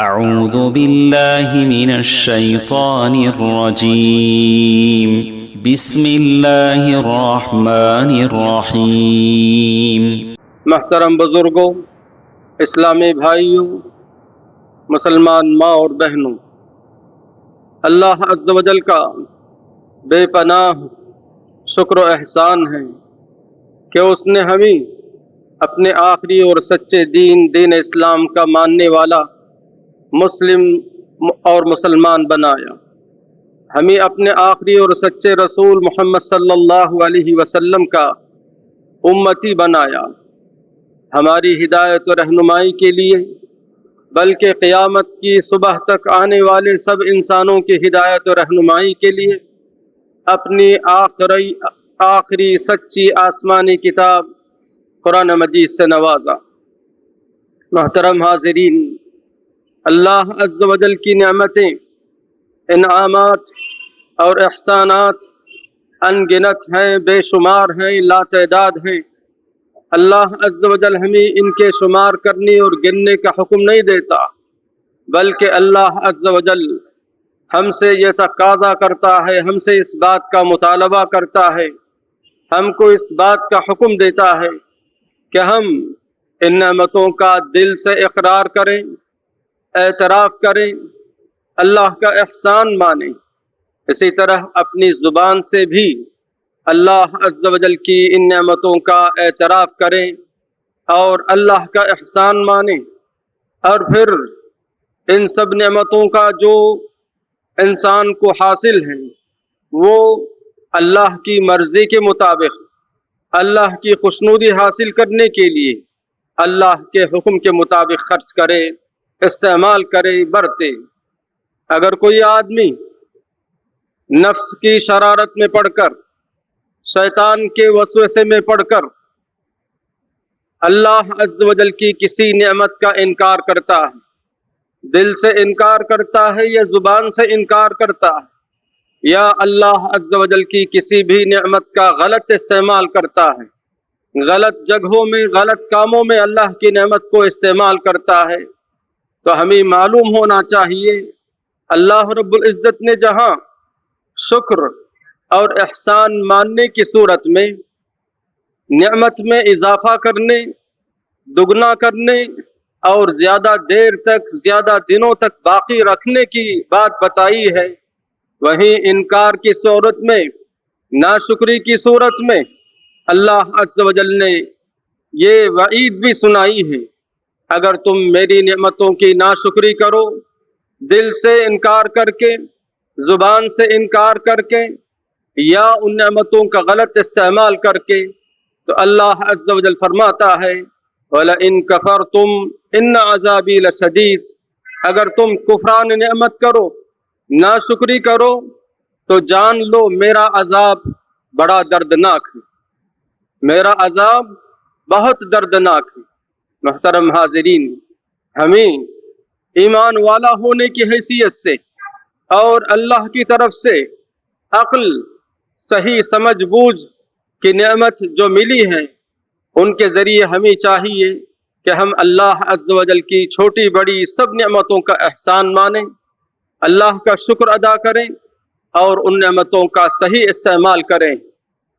أعوذ بالله من الشيطان الرجيم بسم الله الرحمن الرحيم۔ محترم بزرگوں، اسلامی بھائیوں، مسلمان ماں اور بہنوں، اللہ عز و جل کا بے پناہ شکر و احسان ہے کہ اس نے ہمیں اپنے آخری اور سچے دین اسلام کا ماننے والا مسلم اور مسلمان بنایا، ہمیں اپنے آخری اور سچے رسول محمد صلی اللہ علیہ وسلم کا امتی بنایا، ہماری ہدایت و رہنمائی کے لیے، بلکہ قیامت کی صبح تک آنے والے سب انسانوں کی ہدایت و رہنمائی کے لیے اپنی آخری سچی آسمانی کتاب قرآن مجید سے نوازا۔ محترم حاضرین، اللہ عز و جل کی نعمتیں، انعامات اور احسانات ان گنت ہیں، بے شمار ہیں، لا تعداد ہیں۔ اللہ عز و جل ہمیں ان کے شمار کرنے اور گننے کا حکم نہیں دیتا، بلکہ اللہ عز و جل ہم سے یہ تقاضا کرتا ہے، ہم سے اس بات کا مطالبہ کرتا ہے، ہم کو اس بات کا حکم دیتا ہے کہ ہم ان نعمتوں کا دل سے اقرار کریں، اعتراف کریں، اللہ کا احسان مانیں، اسی طرح اپنی زبان سے بھی اللہ عز و جل کی ان نعمتوں کا اعتراف کریں اور اللہ کا احسان مانیں، اور پھر ان سب نعمتوں کا جو انسان کو حاصل ہے وہ اللہ کی مرضی کے مطابق، اللہ کی خوشنودی حاصل کرنے کے لیے اللہ کے حکم کے مطابق خرچ کرے، استعمال کرے، برتے۔ اگر کوئی آدمی نفس کی شرارت میں پڑ کر، شیطان کے وسوسے میں پڑ کر اللہ عز و جل کی کسی نعمت کا انکار کرتا ہے، دل سے انکار کرتا ہے یا زبان سے انکار کرتا ہے، یا اللہ عز و جل کی کسی بھی نعمت کا غلط استعمال کرتا ہے، غلط جگہوں میں، غلط کاموں میں اللہ کی نعمت کو استعمال کرتا ہے، تو ہمیں معلوم ہونا چاہیے اللہ رب العزت نے جہاں شکر اور احسان ماننے کی صورت میں نعمت میں اضافہ کرنے، دگنا کرنے اور زیادہ دیر تک، زیادہ دنوں تک باقی رکھنے کی بات بتائی ہے، وہیں انکار کی صورت میں، ناشکری کی صورت میں اللہ عز و جل نے یہ وعید بھی سنائی ہے، اگر تم میری نعمتوں کی ناشکری کرو، دل سے انکار کر کے، زبان سے انکار کر کے، یا ان نعمتوں کا غلط استعمال کر کے، تو اللہ عز و جل فرماتا ہے وَلَئِن كَفَرْتُمْ إِنَّ عَذَابِي لَشَدِيدٌ، اگر تم کفران نعمت کرو، ناشکری کرو، تو جان لو میرا عذاب بڑا دردناک ہے، میرا عذاب بہت دردناک ہے۔ محترم حاضرین، ہمیں ایمان والا ہونے کی حیثیت سے اور اللہ کی طرف سے عقل، صحیح سمجھ بوجھ کی نعمت جو ملی ہے، ان کے ذریعے ہمیں چاہیے کہ ہم اللہ عز و جل کی چھوٹی بڑی سب نعمتوں کا احسان مانیں، اللہ کا شکر ادا کریں اور ان نعمتوں کا صحیح استعمال کریں۔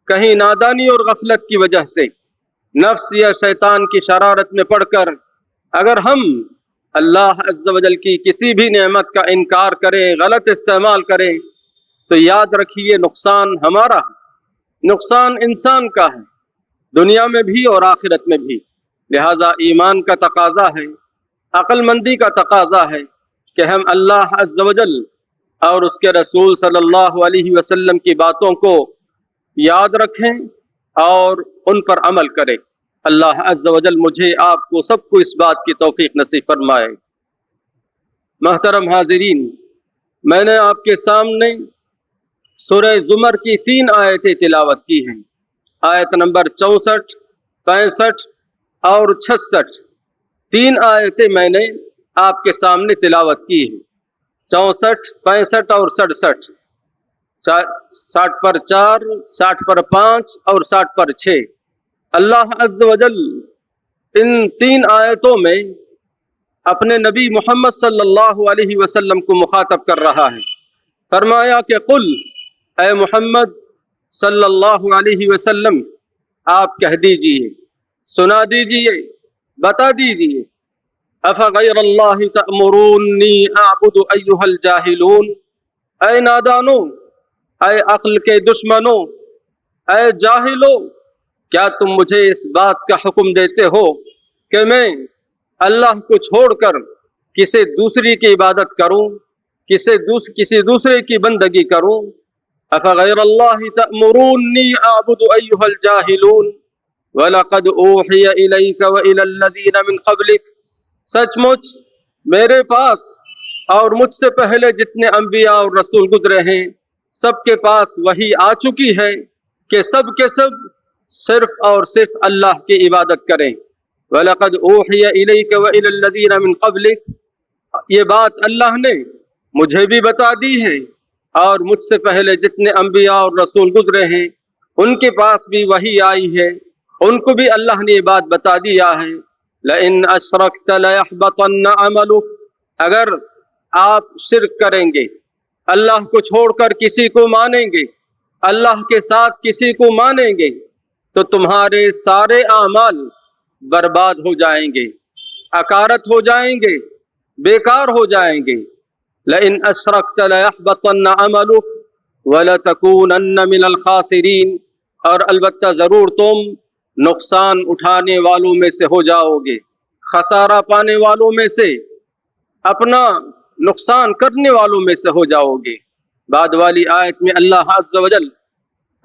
کہیں نادانی اور غفلت کی وجہ سے، نفس یا شیطان کی شرارت میں پڑ کر اگر ہم اللہ عز و جل کی کسی بھی نعمت کا انکار کریں، غلط استعمال کریں، تو یاد رکھیے نقصان ہمارا، نقصان انسان کا ہے، دنیا میں بھی اور آخرت میں بھی۔ لہذا ایمان کا تقاضا ہے، عقل مندی کا تقاضا ہے کہ ہم اللہ عز و جل اور اس کے رسول صلی اللہ علیہ وسلم کی باتوں کو یاد رکھیں اور ان پر عمل کریں۔ اللہ عز و جل مجھے، آپ کو، سب کو اس بات کی توفیق نصیب فرمائے۔ محترم حاضرین، میں نے آپ کے سامنے سورہ زمر کی 3 آیتیں تلاوت کی ہیں، آیت نمبر 64، 65 اور 66۔ 3 آیتیں میں نے آپ کے سامنے تلاوت کی ہیں، 64، 65 اور 67، 60 پر 4، 60 پر 5 اور 60 پر 6۔ اللہ عز و جل ان 3 آیتوں میں اپنے نبی محمد صلی اللہ علیہ وسلم کو مخاطب کر رہا ہے. فرمایا کہ قل، اے محمد صلی اللہ علیہ وسلم آپ کہہ دیجئے، سنا دیجئے، بتا دیجئے، افغیر اللہ تأمرونی اعبد ایھا الجاہلون، اے نادانوں، اے عقل کے دشمنوں، اے جاہلوں، کیا تم مجھے اس بات کا حکم دیتے ہو کہ میں اللہ کو چھوڑ کر کسی دوسری کی عبادت کروں، کسی دوسرے کی بندگی کروں؟ افغیر اللہ تأمرونی اعبد ایھا الجاہلون وَلَقَدْ أُوحِيَ إِلَيْكَ وَإِلَى الَّذِينَ مِنْ قَبْلِكَ، سچ مچ میرے پاس اور مجھ سے پہلے جتنے انبیاء اور رسول گزرے ہیں سب کے پاس وحی آ چکی ہے کہ سب کے سب صرف اور صرف اللہ کی عبادت کریں. وَلَقَدْ أُوحِيَ إِلَيْكَ وَإِلَى الَّذِينَ مِنْ قَبْلِكَ، یہ بات اللہ نے مجھے بھی بتا دی ہے اور مجھ سے پہلے جتنے انبیاء اور رسول گزرے ہیں ان کے پاس بھی وحی آئی ہے، ان کو بھی اللہ نے یہ بات بتا دیا ہے. لَإِنْ أَشْرَكْتَ لَيَحْبَطَنَّ عَمَلُكَ، اگر آپ شرک کریں گے، اللہ کو چھوڑ کر کسی کو مانیں گے، اللہ کے ساتھ کسی کو مانیں گے، تو تمہارے سارے اعمال برباد ہو جائیں گے، اکارت ہو جائیں گے، بیکار ہو جائیں گے. لَإِنْ أَشْرَكْتَ لَيَحْبَطَنَّ عَمَلُكَ وَلَتَكُونَنَّ مِنَ الْخَاسِرِينَ، اور البتہ ضرور تم نقصان اٹھانے والوں میں سے ہو جاؤ گے، خسارہ پانے والوں میں سے، اپنا نقصان کرنے والوں میں سے ہو جاؤ گے. بعد والی آیت میں اللہ عز و جل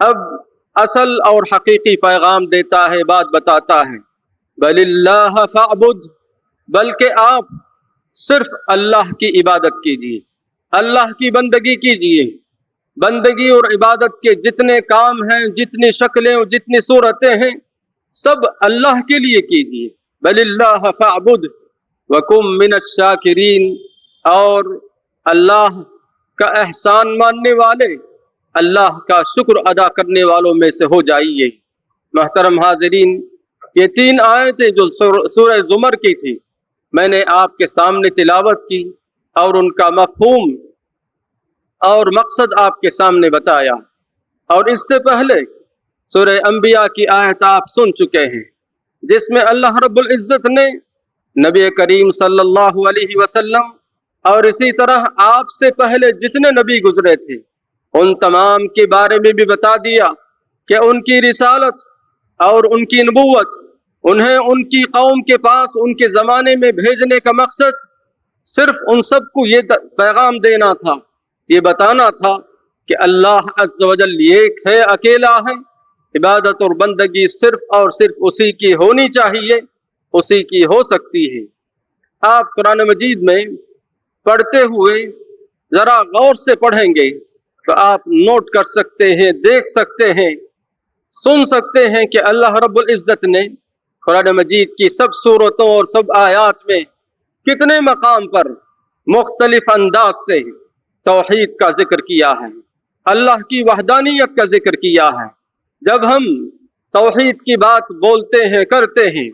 اب اصل اور حقیقی پیغام دیتا ہے، بات بتاتا ہے. بل اللہ فاعبد، بلکہ آپ صرف اللہ کی عبادت کیجیے، اللہ کی بندگی کیجیے. بندگی اور عبادت کے جتنے کام ہیں، جتنی شکلیں اور جتنی صورتیں ہیں، سب اللہ کے لیے کیجیے. بل اللہ فاعبد وکن من الشاکرین، اور اللہ کا احسان ماننے والے، اللہ کا شکر ادا کرنے والوں میں سے ہو جائیے. محترم حاضرین، یہ 3 آیتیں جو سورہ زمر کی تھی میں نے آپ کے سامنے تلاوت کی اور ان کا مفہوم اور مقصد آپ کے سامنے بتایا. اور اس سے پہلے سورہ انبیاء کی آیت آپ سن چکے ہیں جس میں اللہ رب العزت نے نبی کریم صلی اللہ علیہ وسلم اور اسی طرح آپ سے پہلے جتنے نبی گزرے تھے ان تمام کے بارے میں بھی بتا دیا کہ ان کی رسالت اور ان کی نبوت انہیں ان کی قوم کے پاس ان کے زمانے میں بھیجنے کا مقصد صرف ان سب کو یہ پیغام دینا تھا، یہ بتانا تھا کہ اللہ عز و جل ایک ہے، اکیلا ہے، عبادت اور بندگی صرف اور صرف اسی کی ہونی چاہیے، اسی کی ہو سکتی ہے. آپ قرآن مجید میں پڑھتے ہوئے ذرا غور سے پڑھیں گے تو آپ نوٹ کر سکتے ہیں، دیکھ سکتے ہیں، سن سکتے ہیں کہ اللہ رب العزت نے قرآن مجید کی سب صورتوں اور سب آیات میں کتنے مقام پر مختلف انداز سے توحید کا ذکر کیا ہے، اللہ کی وحدانیت کا ذکر کیا ہے. جب ہم توحید کی بات بولتے ہیں، کرتے ہیں،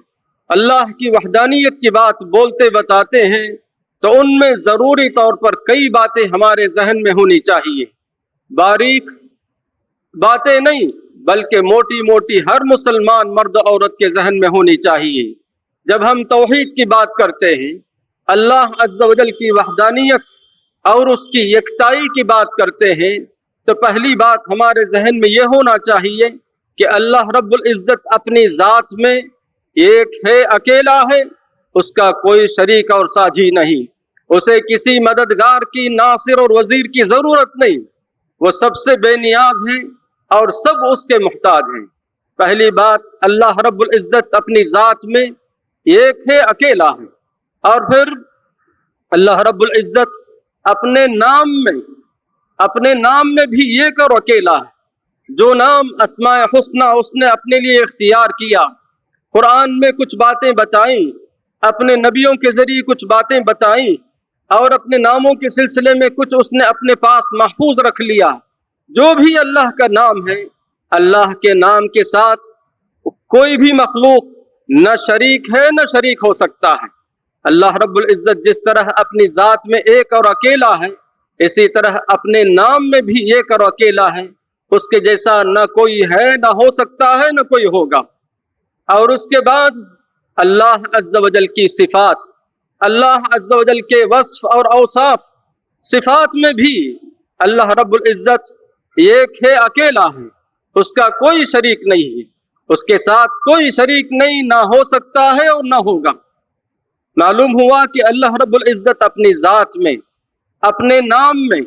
اللہ کی وحدانیت کی بات بولتے بتاتے ہیں تو ان میں ضروری طور پر کئی باتیں ہمارے ذہن میں ہونی چاہیے. باریک باتیں نہیں بلکہ موٹی موٹی ہر مسلمان مرد عورت کے ذہن میں ہونی چاہیے. جب ہم توحید کی بات کرتے ہیں، اللہ عز و جل کی وحدانیت اور اس کی یکتائی کی بات کرتے ہیں تو پہلی بات ہمارے ذہن میں یہ ہونا چاہیے کہ اللہ رب العزت اپنی ذات میں ایک ہے، اکیلا ہے، اس کا کوئی شریک اور ساجھی نہیں، اسے کسی مددگار کی، ناصر اور وزیر کی ضرورت نہیں، وہ سب سے بے نیاز ہے اور سب اس کے محتاج ہیں. پہلی بات اللہ رب العزت اپنی ذات میں ایک ہے، اکیلا ہے. اور پھر اللہ رب العزت اپنے نام میں بھی ایک اور اکیلا ہے. جو نام اسماء حسنہ اس نے اپنے لیے اختیار کیا، قرآن میں کچھ باتیں بتائیں، اپنے نبیوں کے ذریعے کچھ باتیں بتائیں اور اپنے ناموں کے سلسلے میں کچھ اس نے اپنے پاس محفوظ رکھ لیا. جو بھی اللہ کا نام ہے، اللہ کے نام کے ساتھ کوئی بھی مخلوق نہ شریک ہے نہ شریک ہو سکتا ہے. اللہ رب العزت جس طرح اپنی ذات میں ایک اور اکیلا ہے، اسی طرح اپنے نام میں بھی ایک اور اکیلا ہے، اس کے جیسا نہ کوئی ہے، نہ ہو سکتا ہے، نہ کوئی ہوگا۔ اور اس کے بعد اللہ عز و جل کی صفات، اللہ عز و جل کے وصف اور اوصاف، صفات میں بھی اللہ رب العزت ایک ہے، اکیلا ہے، اس کا کوئی شریک نہیں ہے، اس کے ساتھ کوئی شریک نہیں، نہ ہو سکتا ہے اور نہ ہوگا۔ معلوم ہوا کہ اللہ رب العزت اپنی ذات میں، اپنے نام میں،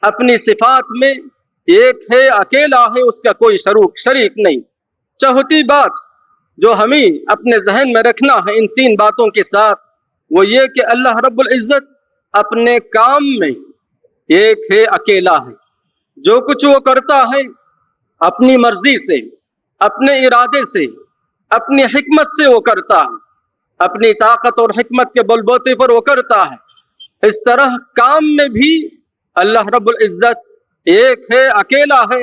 اپنی صفات میں ایک ہے، اکیلا ہے، اس کا کوئی شریک نہیں۔ چوتھی بات جو ہمیں اپنے ذہن میں رکھنا ہے ان تین باتوں کے ساتھ، وہ یہ کہ اللہ رب العزت اپنے کام میں ایک ہے، اکیلا ہے۔ جو کچھ وہ کرتا ہے اپنی مرضی سے، اپنے ارادے سے، اپنی حکمت سے وہ کرتا ہے، اپنی طاقت اور حکمت کے بل بوتے پر وہ کرتا ہے۔ اس طرح کام میں بھی اللہ رب العزت ایک ہے، اکیلا ہے،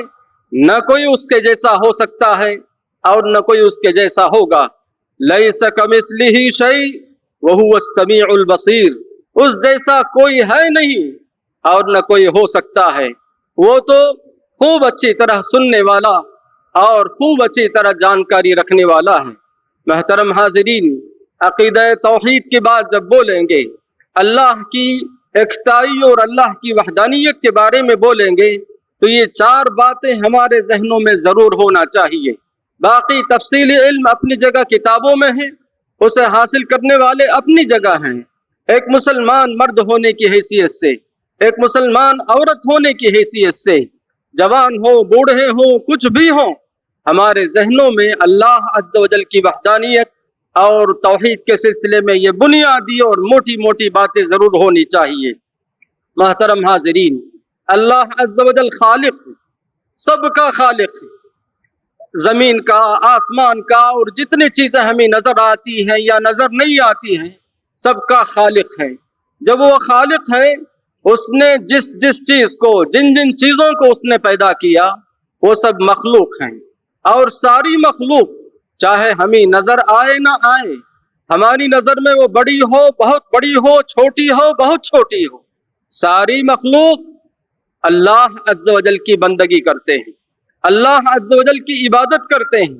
نہ کوئی اس کے جیسا ہو سکتا ہے اور نہ کوئی اس کے جیسا ہوگا۔ لیس کمثلہ شیء وہو السمیع البصیر، اس جیسا کوئی ہے نہیں اور نہ کوئی ہو سکتا ہے، وہ تو خوب اچھی طرح سننے والا اور خوب اچھی طرح جانکاری رکھنے والا ہے۔ محترم حاضرین، عقیدہ توحید کی بات جب بولیں گے، اللہ کی یکتائی اور اللہ کی وحدانیت کے بارے میں بولیں گے، تو یہ چار باتیں ہمارے ذہنوں میں ضرور ہونا چاہیے۔ باقی تفصیلی علم اپنی جگہ کتابوں میں ہے، اسے حاصل کرنے والے اپنی جگہ ہیں۔ ایک مسلمان مرد ہونے کی حیثیت سے، ایک مسلمان عورت ہونے کی حیثیت سے، جوان ہو، بوڑھے ہوں، کچھ بھی ہوں، ہمارے ذہنوں میں اللہ عز و جل کی وحدانیت اور توحید کے سلسلے میں یہ بنیادی اور موٹی موٹی باتیں ضرور ہونی چاہیے۔ محترم حاضرین، اللہ عز و جل خالق، سب کا خالق ہے، زمین کا، آسمان کا، اور جتنی چیزیں ہمیں نظر آتی ہیں یا نظر نہیں آتی ہیں، سب کا خالق ہے۔ جب وہ خالق ہے، اس نے جس جس چیز کو، جن جن چیزوں کو اس نے پیدا کیا، وہ سب مخلوق ہیں، اور ساری مخلوق چاہے ہمیں نظر آئے نہ آئے، ہماری نظر میں وہ بڑی ہو، بہت بڑی ہو، چھوٹی ہو، بہت چھوٹی ہو، ساری مخلوق اللہ عز و جل کی بندگی کرتے ہیں، اللہ عز و جل کی عبادت کرتے ہیں،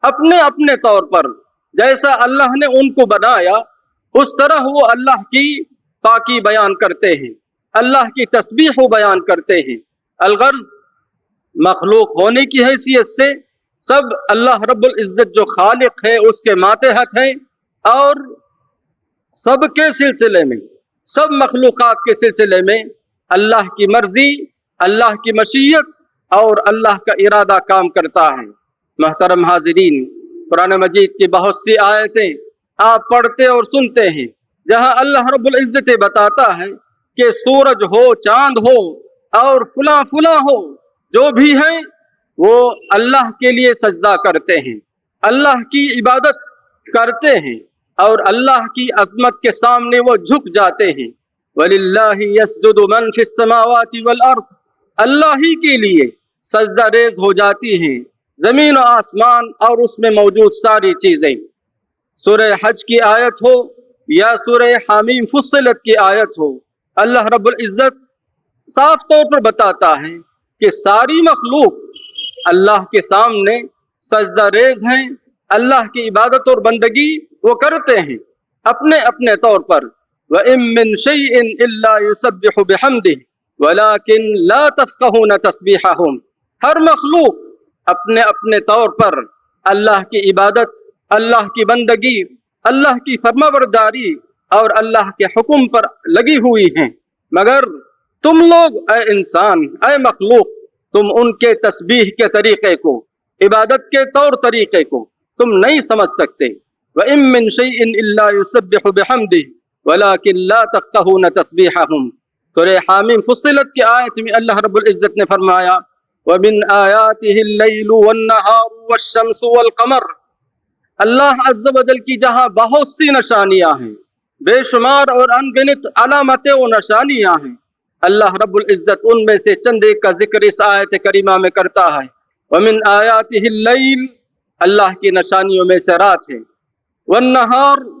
اپنے اپنے طور پر۔ جیسا اللہ نے ان کو بنایا، اس طرح وہ اللہ کی پاکی بیان کرتے ہیں، اللہ کی تسبیح و بیان کرتے ہیں۔ الغرض مخلوق ہونے کی حیثیت سے سب اللہ رب العزت جو خالق ہے اس کے ماتحت ہیں، اور سب کے سلسلے میں، سب مخلوقات کے سلسلے میں اللہ کی مرضی، اللہ کی مشیت اور اللہ کا ارادہ کام کرتا ہے۔ محترم حاضرین، قرآن مجید کی بہت سی آیتیں آپ پڑھتے اور سنتے ہیں جہاں اللہ رب العزت بتاتا ہے کہ سورج ہو، چاند ہو اور فلاں فلاں ہو، جو بھی ہیں وہ اللہ کے لیے سجدہ کرتے ہیں، اللہ کی عبادت کرتے ہیں، اور اللہ کی عظمت کے سامنے وہ جھک جاتے ہیں۔ وَلِلَّهِ يَسْجُدُ مَنْ فِي السَّمَاوَاتِ وَالْأَرْضِ، اللہ ہی کے لیے سجدہ ریز ہو جاتی ہیں زمین و آسمان اور اس میں موجود ساری چیزیں۔ سورہ حج کی آیت ہو یا سورہ حامیم فصلت کی آیت ہو، اللہ رب العزت صاف طور پر بتاتا ہے کہ ساری مخلوق اللہ کے سامنے سجدہ ریز ہیں، اللہ کی عبادت اور بندگی وہ کرتے ہیں اپنے اپنے طور پر۔ وَإِن مِّن شَيْءٍ إِلَّا يُسَبِّحُ بِحَمْدِهِ وَلَكِن لَّا تَفْقَهُونَ تَسْبِيحَهُمْ، ہر مخلوق اپنے اپنے طور پر اللہ کی عبادت، اللہ کی بندگی، اللہ کی فرمانبرداری اور اللہ کے حکم پر لگی ہوئی ہیں، مگر تم لوگ اے انسان، اے مخلوق، تم ان کے تسبیح کے طریقے کو، عبادت کے طور طریقے کو تم نہیں سمجھ سکتے۔ وَإِن مِّن شَيْءٍ إِلَّا يُسَبِّحُ بِحَمْدِهِ وَلَكِن لَّا تَفْقَهُونَ تَسْبِيحَهُمْ۔ سورہ حامیم فصلت کی آیت میں اللہ رب العزت نے فرمایا وَمِنْ آيَاتِهِ اللَّيْلُ وَالنَّهَارُ وَالشَّمْسُ وَالْقَمَرُ، اللہ عز و جل کی جہاں بہت سی نشانیاں ہیں، بے شمار اور انگنت علامتیں و نشانیاں ہیں، اللہ رب العزت ان میں سے چند ایک کا ذکر اس آیت کریمہ میں کرتا ہے۔ وَمِنْ آيَاتِهِ اللَّيْلُ، اللہ کی نشانیوں میں سے رات ہے، وَالنَّهَارُ،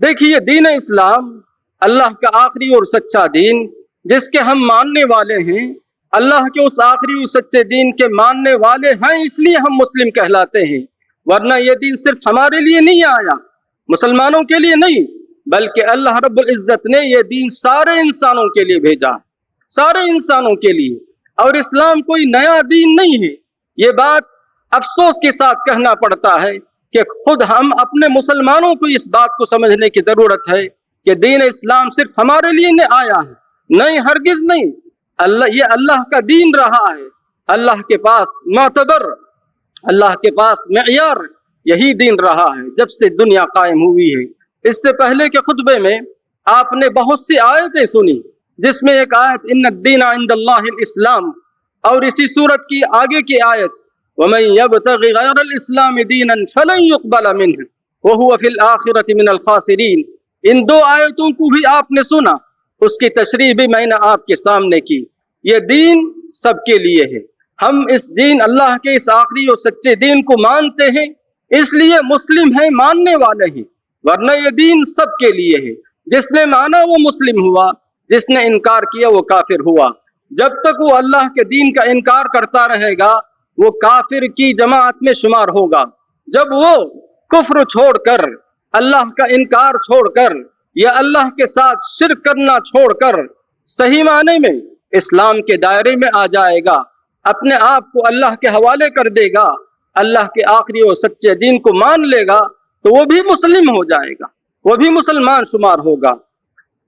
دیکھیے دین اسلام اللہ کا آخری اور سچا دین جس کے ہم ماننے والے ہیں، اللہ کے اس آخری اور سچے دین کے ماننے والے ہیں، اس لیے ہم مسلم کہلاتے ہیں، ورنہ یہ دین صرف ہمارے لیے نہیں آیا، مسلمانوں کے لیے نہیں، بلکہ اللہ رب العزت نے یہ دین سارے انسانوں کے لیے بھیجا، سارے انسانوں کے لیے، اور اسلام کوئی نیا دین نہیں ہے۔ یہ بات افسوس کے ساتھ کہنا پڑتا ہے کہ خود ہم اپنے مسلمانوں کو اس بات کو سمجھنے کی ضرورت ہے کہ دین اسلام صرف ہمارے لیے نہیں آیا ہے، نہیں، ہرگز نہیں، یہ اللہ کا دین رہا ہے، اللہ کے پاس معتبر، اللہ کے پاس معیار یہی دین رہا ہے جب سے دنیا قائم ہوئی ہے۔ اس سے پہلے کے خطبے میں آپ نے بہت سی آیتیں سنی، جس میں ایک آیت ان الدین عند اللہ الاسلام، اور اسی سورت کی آگے کی آیت وَمَن يَبْتَغِ غَيْرَ الْإِسْلَامِ دِينًا فَلَن يُقْبَلَ مِنْهُ وَهُوَ فِي الْآخِرَةِ مِنَ الْخَاسِرِينَ۔ ان دو آیتوں کو بھی آپ نے سنا، اس کی تشریح بھی میں نے آپ کے سامنے کی۔ یہ دین سب کے لیے ہے، ہم اس دین اللہ کے اس آخری اور سچے دین کو مانتے ہیں، اس لیے مسلم ہیں، ماننے والے ہیں، ورنہ یہ دین سب کے لیے ہے۔ جس نے مانا وہ مسلم ہوا، جس نے انکار کیا وہ کافر ہوا۔ جب تک وہ اللہ کے دین کا انکار کرتا رہے گا وہ کافر کی جماعت میں شمار ہوگا۔ جب وہ کفر چھوڑ کر، اللہ کا انکار چھوڑ کر، یا اللہ کے ساتھ شرک کرنا چھوڑ کر صحیح معنی میں اسلام کے دائرے میں آ جائے گا، اپنے آپ کو اللہ کے حوالے کر دے گا، اللہ کے آخری اور سچے دین کو مان لے گا، تو وہ بھی مسلم ہو جائے گا، وہ بھی مسلمان شمار ہوگا۔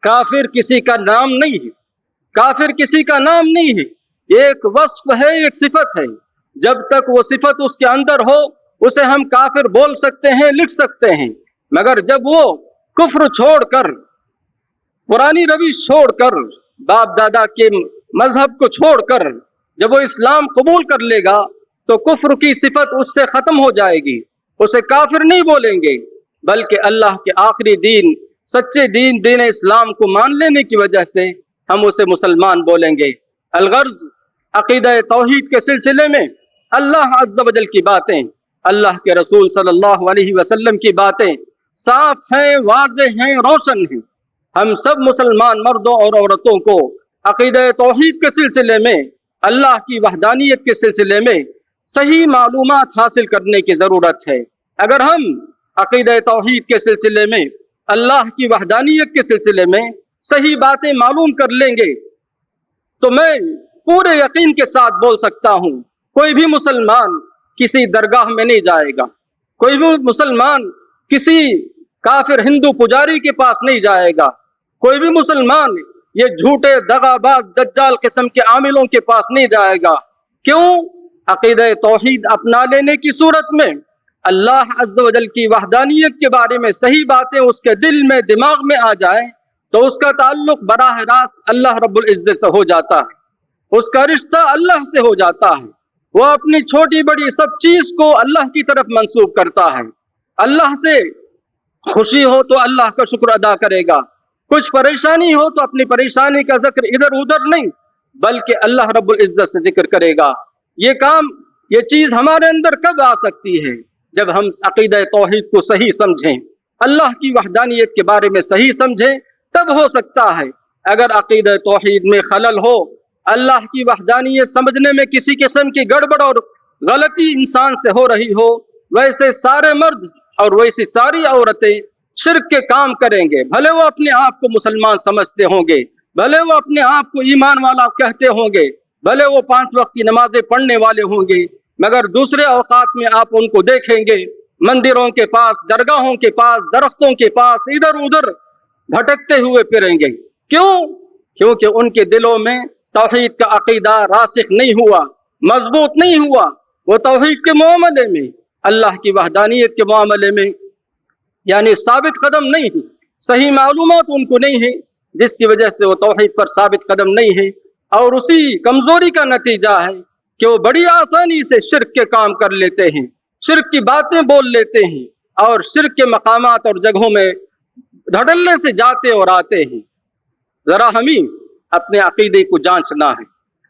کافر کسی کا نام نہیں ہے، کافر کسی کا نام نہیں ہے، ایک وصف ہے، ایک صفت ہے۔ جب تک وہ صفت اس کے اندر ہو اسے ہم کافر بول سکتے ہیں، لکھ سکتے ہیں، مگر جب وہ کفر چھوڑ کر، پرانی روش چھوڑ کر، باپ دادا کے مذہب کو چھوڑ کر جب وہ اسلام قبول کر لے گا تو کفر کی صفت اس سے ختم ہو جائے گی، اسے کافر نہیں بولیں گے، بلکہ اللہ کے آخری دین، سچے دین، دین اسلام کو مان لینے کی وجہ سے ہم اسے مسلمان بولیں گے۔ الغرض عقیدہ توحید کے سلسلے میں اللہ عز و جل کی باتیں، اللہ کے رسول صلی اللہ علیہ وسلم کی باتیں صاف ہیں، واضح ہیں، روشن ہیں۔ ہم سب مسلمان مردوں اور عورتوں کو عقیدہ توحید کے سلسلے میں، اللہ کی وحدانیت کے سلسلے میں صحیح معلومات حاصل کرنے کی ضرورت ہے۔ اگر ہم عقیدہ توحید کے سلسلے میں، اللہ کی وحدانیت کے سلسلے میں صحیح باتیں معلوم کر لیں گے تو میں پورے یقین کے ساتھ بول سکتا ہوں کوئی بھی مسلمان کسی درگاہ میں نہیں جائے گا، کوئی بھی مسلمان کسی کافر ہندو پجاری کے پاس نہیں جائے گا، کوئی بھی مسلمان یہ جھوٹے دغا باز دجال قسم کے عاملوں کے پاس نہیں جائے گا۔ کیوں؟ عقیدہ توحید اپنا لینے کی صورت میں اللہ عز و جل کی وحدانیت کے بارے میں صحیح باتیں اس کے دل میں، دماغ میں آ جائیں تو اس کا تعلق براہ راست اللہ رب العزت سے ہو جاتا ہے، اس کا رشتہ اللہ سے ہو جاتا ہے، وہ اپنی چھوٹی بڑی سب چیز کو اللہ کی طرف منسوب کرتا ہے۔ اللہ سے خوشی ہو تو اللہ کا شکر ادا کرے گا، کچھ پریشانی ہو تو اپنی پریشانی کا ذکر ادھر ادھر نہیں بلکہ اللہ رب العزت سے ذکر کرے گا۔ یہ چیز ہمارے اندر کب آ سکتی ہے؟ جب ہم عقیدہ توحید کو صحیح سمجھیں، اللہ کی وحدانیت کے بارے میں صحیح سمجھیں، تب ہو سکتا ہے۔ اگر عقیدہ توحید میں خلل ہو، اللہ کی وحدانیت سمجھنے میں کسی قسم کی گڑبڑ اور غلطی انسان سے ہو رہی ہو، ویسے سارے مرد اور ویسی ساری عورتیں شرک کے کام کریں گے، بھلے وہ اپنے آپ کو مسلمان سمجھتے ہوں گے، بھلے وہ اپنے آپ کو ایمان والا کہتے ہوں گے، بھلے وہ 5 وقت کی نمازیں پڑھنے والے ہوں گے، مگر دوسرے اوقات میں آپ ان کو دیکھیں گے مندروں کے پاس، درگاہوں کے پاس، درختوں کے پاس ادھر ادھر بھٹکتے ہوئے پھریں گے۔ کیوں؟ کیونکہ ان کے دلوں میں توحید کا عقیدہ راسخ نہیں ہوا، مضبوط نہیں ہوا، وہ توحید کے معاملے میں، اللہ کی وحدانیت کے معاملے میں یعنی ثابت قدم نہیں ہے، صحیح معلومات ان کو نہیں ہے، جس کی وجہ سے وہ توحید پر ثابت قدم نہیں ہے، اور اسی کمزوری کا نتیجہ ہے کہ وہ بڑی آسانی سے شرک کے کام کر لیتے ہیں، شرک کی باتیں بول لیتے ہیں، اور شرک کے مقامات اور جگہوں میں دھڑلے سے جاتے اور آتے ہیں۔ ذرا ہمیں اپنے عقیدے کو جانچنا ہے۔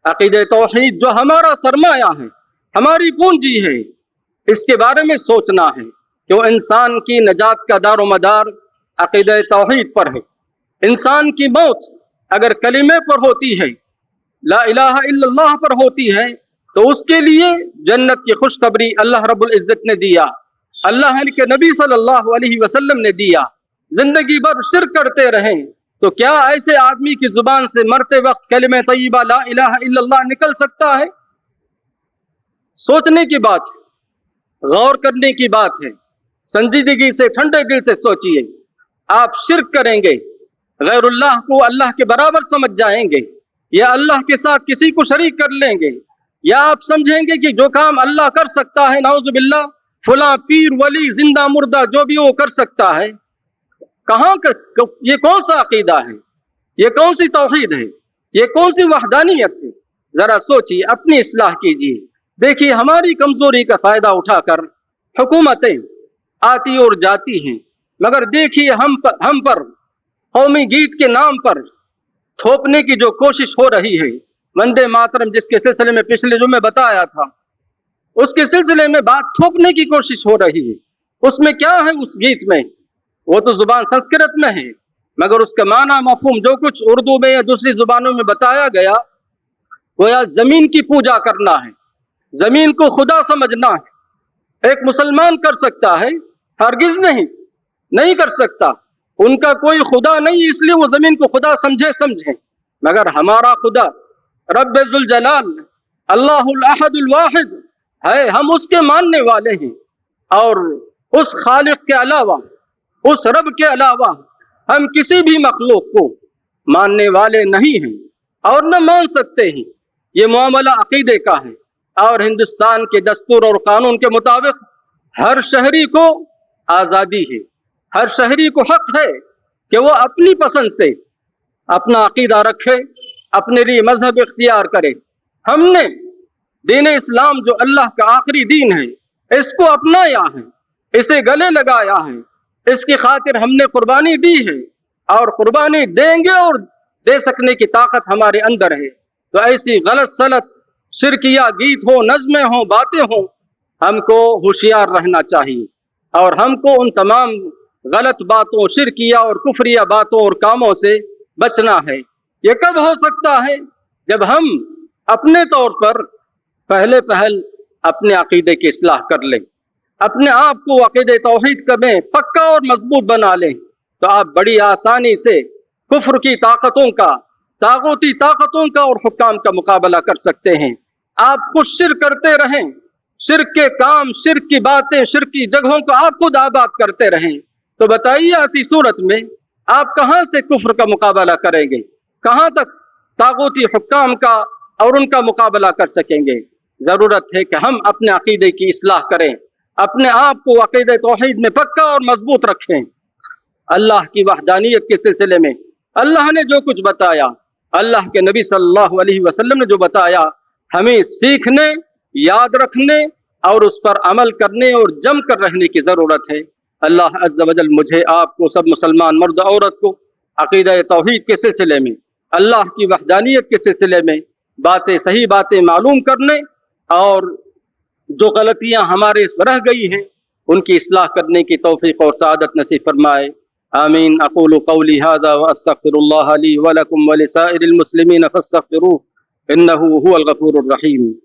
عقیدہ توحید جو ہمارا سرمایہ ہے، ہماری پونجی ہے، اس کے بارے میں سوچنا ہے کہ وہ انسان کی نجات کا دار و مدار عقیدہ توحید پر ہے۔ انسان کی موت اگر کلمے پر ہوتی ہے، لا الہ الا اللہ پر ہوتی ہے، تو اس کے لیے جنت کی خوشخبری اللہ رب العزت نے دیا، اللہ کے نبی صلی اللہ علیہ وسلم نے دیا۔ زندگی بھر شرک کرتے رہیں تو کیا ایسے آدمی کی زبان سے مرتے وقت کلمہ طیبہ لا الہ الا اللہ نکل سکتا ہے؟ سوچنے کی بات ہے، غور کرنے کی بات ہے، سنجیدگی سے ٹھنڈے دل سے سوچئے۔ آپ شرک کریں گے، غیر اللہ کو اللہ کے برابر سمجھ جائیں گے، یا اللہ کے ساتھ کسی کو شریک کر لیں گے، یا آپ سمجھیں گے کہ جو کام اللہ کر سکتا ہے، نعوذ باللہ فلاں پیر ولی زندہ مردہ جو بھی وہ کر سکتا ہے، یہ کون سا عقیدہ ہے؟ یہ کون سی توحید ہے؟ یہ کون سی وحدانیت ہے؟ ذرا سوچیے، اپنی اصلاح کیجیے۔ دیکھیے ہماری کمزوری کا فائدہ اٹھا کر حکومتیں آتی اور جاتی ہیں، مگر دیکھیے ہم پر قومی گیت کے نام پر تھوپنے کی جو کوشش ہو رہی ہے، وندے ماترم جس کے سلسلے میں پچھلے جمعے بتایا تھا، اس کے سلسلے میں بات تھوپنے کی کوشش ہو رہی ہے۔ اس میں کیا ہے؟ اس گیت میں وہ تو زبان سنسکرت میں ہے، مگر اس کا معنی مفہوم جو کچھ اردو میں یا دوسری زبانوں میں بتایا گیا، وہ یا زمین کی پوجا کرنا ہے، زمین کو خدا سمجھنا ہے۔ ایک مسلمان کر سکتا ہے؟ ہرگز نہیں کر سکتا۔ ان کا کوئی خدا نہیں، اس لیے وہ زمین کو خدا سمجھیں، مگر ہمارا خدا رب ذوالجلال اللہ الاحد الواحد ہے، ہم اس کے ماننے والے ہیں، اور اس خالق کے علاوہ، اس رب کے علاوہ ہم کسی بھی مخلوق کو ماننے والے نہیں ہیں اور نہ مان سکتے ہیں۔ یہ معاملہ عقیدے کا ہے، اور ہندوستان کے دستور اور قانون کے مطابق ہر شہری کو آزادی ہے، ہر شہری کو حق ہے کہ وہ اپنی پسند سے اپنا عقیدہ رکھے، اپنے لیے مذہب اختیار کرے۔ ہم نے دین اسلام جو اللہ کا آخری دین ہے، اس کو اپنایا ہے، اسے گلے لگایا ہے، اس کی خاطر ہم نے قربانی دی ہے، اور قربانی دیں گے، اور دے سکنے کی طاقت ہمارے اندر ہے۔ تو ایسی غلط سلط شرکیہ گیت ہو، نظمیں ہوں، باتیں ہوں، ہم کو ہوشیار رہنا چاہیے، اور ہم کو ان تمام غلط باتوں، شرکیہ اور کفریہ باتوں اور کاموں سے بچنا ہے۔ یہ کب ہو سکتا ہے؟ جب ہم اپنے طور پر پہلے اپنے عقیدے کی اصلاح کر لیں، اپنے آپ کو عقیدہ توحید میں پکا اور مضبوط بنا لیں، تو آپ بڑی آسانی سے کفر کی طاقتوں کا، طاغوتی طاقتوں کا اور حکام کا مقابلہ کر سکتے ہیں۔ آپ خود شرک کرتے رہیں، شرک کے کام، شرک کی باتیں، شرک کی جگہوں کو آپ خود آباد کرتے رہیں، تو بتائیے ایسی صورت میں آپ کہاں سے کفر کا مقابلہ کریں گے؟ کہاں تک طاغوتی حکام کا اور ان کا مقابلہ کر سکیں گے؟ ضرورت ہے کہ ہم اپنے عقیدے کی اصلاح کریں، اپنے آپ کو عقیدہ توحید میں پکا اور مضبوط رکھیں۔ اللہ کی وحدانیت کے سلسلے میں اللہ نے جو کچھ بتایا، اللہ کے نبی صلی اللہ علیہ وسلم نے جو بتایا، ہمیں سیکھنے، یاد رکھنے اور اس پر عمل کرنے اور جم کر رہنے کی ضرورت ہے۔ اللہ عز و جل مجھے، آپ کو، سب مسلمان مرد عورت کو عقیدہ توحید کے سلسلے میں، اللہ کی وحدانیت کے سلسلے میں صحیح باتیں معلوم کرنے، اور جو غلطیاں ہمارے اس میں رہ گئی ہیں ان کی اصلاح کرنے کی توفیق اور سعادت نصیب فرمائے۔ آمین۔ اقول قولی ھذا واستغفر اللہ لی ولکم ولسائر المسلمین فاستغفروہ انہ ھو الغفور الرحیم۔